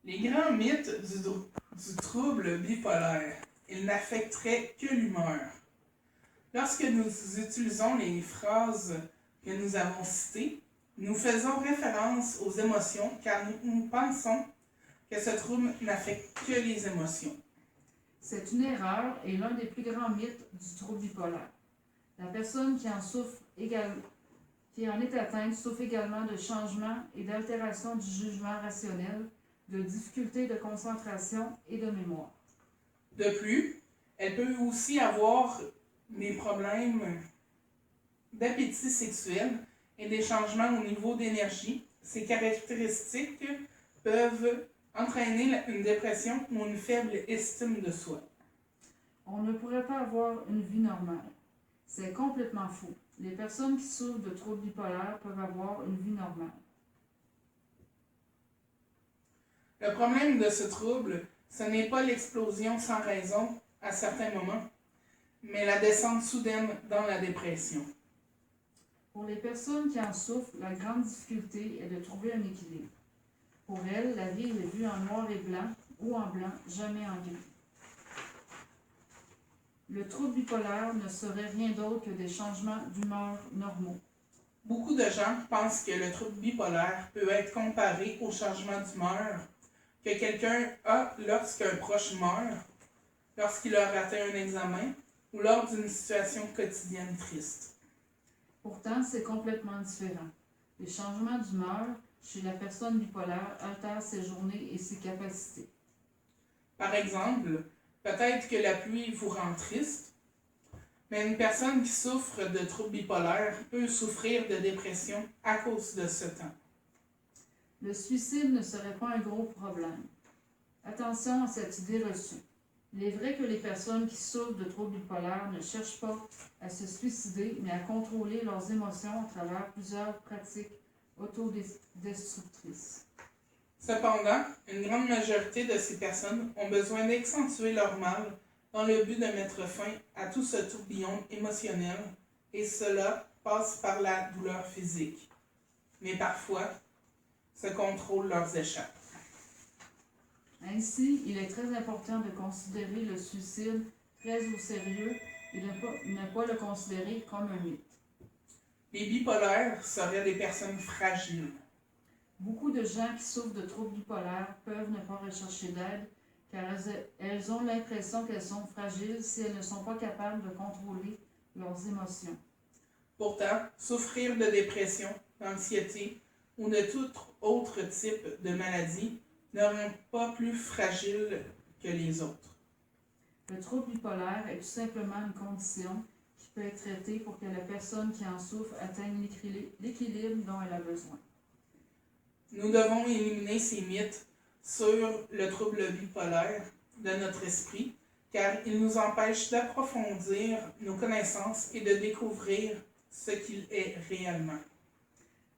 Les grands mythes du trouble bipolaire. Il n'affecterait que l'humeur. Lorsque nous utilisons les phrases que nous avons citées, nous faisons référence aux émotions car nous pensons que ce trouble n'affecte que les émotions. C'est une erreur et l'un des plus grands mythes du trouble bipolaire. La personne qui en est atteinte souffre également de changements et d'altérations du jugement rationnel, de difficultés de concentration et de mémoire. De plus, elle peut aussi avoir des problèmes d'appétit sexuel et des changements au niveau d'énergie. Ces caractéristiques peuvent entraîner une dépression ou une faible estime de soi. On ne pourrait pas avoir une vie normale. C'est complètement faux. Les personnes qui souffrent de troubles bipolaires peuvent avoir une vie normale. Le problème de ce trouble, ce n'est pas l'explosion sans raison à certains moments, mais la descente soudaine dans la dépression. Pour les personnes qui en souffrent, la grande difficulté est de trouver un équilibre. Pour elles, la vie est vue en noir et blanc ou en blanc, jamais en gris. Le trouble bipolaire ne serait rien d'autre que des changements d'humeur normaux. Beaucoup de gens pensent que le trouble bipolaire peut être comparé au changement d'humeur que quelqu'un a lorsqu'un proche meurt, lorsqu'il a raté un examen ou lors d'une situation quotidienne triste. Pourtant, c'est complètement différent. Les changements d'humeur chez la personne bipolaire altèrent ses journées et ses capacités. Par exemple, peut-être que la pluie vous rend triste, mais une personne qui souffre de trouble bipolaire peut souffrir de dépression à cause de ce temps. Le suicide ne serait pas un gros problème. Attention à cette idée reçue. Il est vrai que les personnes qui souffrent de troubles bipolaires ne cherchent pas à se suicider, mais à contrôler leurs émotions à travers plusieurs pratiques autodestructrices. Cependant, une grande majorité de ces personnes ont besoin d'accentuer leur mal dans le but de mettre fin à tout ce tourbillon émotionnel, et cela passe par la douleur physique. Mais parfois, ce contrôle leur échappe. Ainsi, il est très important de considérer le suicide très au sérieux et ne pas le considérer comme un mythe. Les bipolaires seraient des personnes fragiles. Beaucoup de gens qui souffrent de troubles bipolaires peuvent ne pas rechercher d'aide car elles ont l'impression qu'elles sont fragiles si elles ne sont pas capables de contrôler leurs émotions. Pourtant, souffrir de dépression, d'anxiété ou de tout autre type de maladie ne rend pas plus fragile que les autres. Le trouble bipolaire est tout simplement une condition qui peut être traitée pour que la personne qui en souffre atteigne l'équilibre dont elle a besoin. Nous devons éliminer ces mythes sur le trouble bipolaire de notre esprit, car ils nous empêchent d'approfondir nos connaissances et de découvrir ce qu'il est réellement.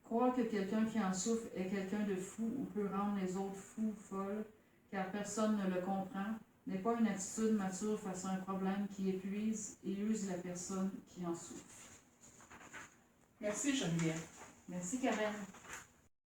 Croire que quelqu'un qui en souffre est quelqu'un de fou ou peut rendre les autres fous ou folles, car personne ne le comprend, n'est pas une attitude mature face à un problème qui épuise et use la personne qui en souffre. Merci Geneviève. Merci Karen.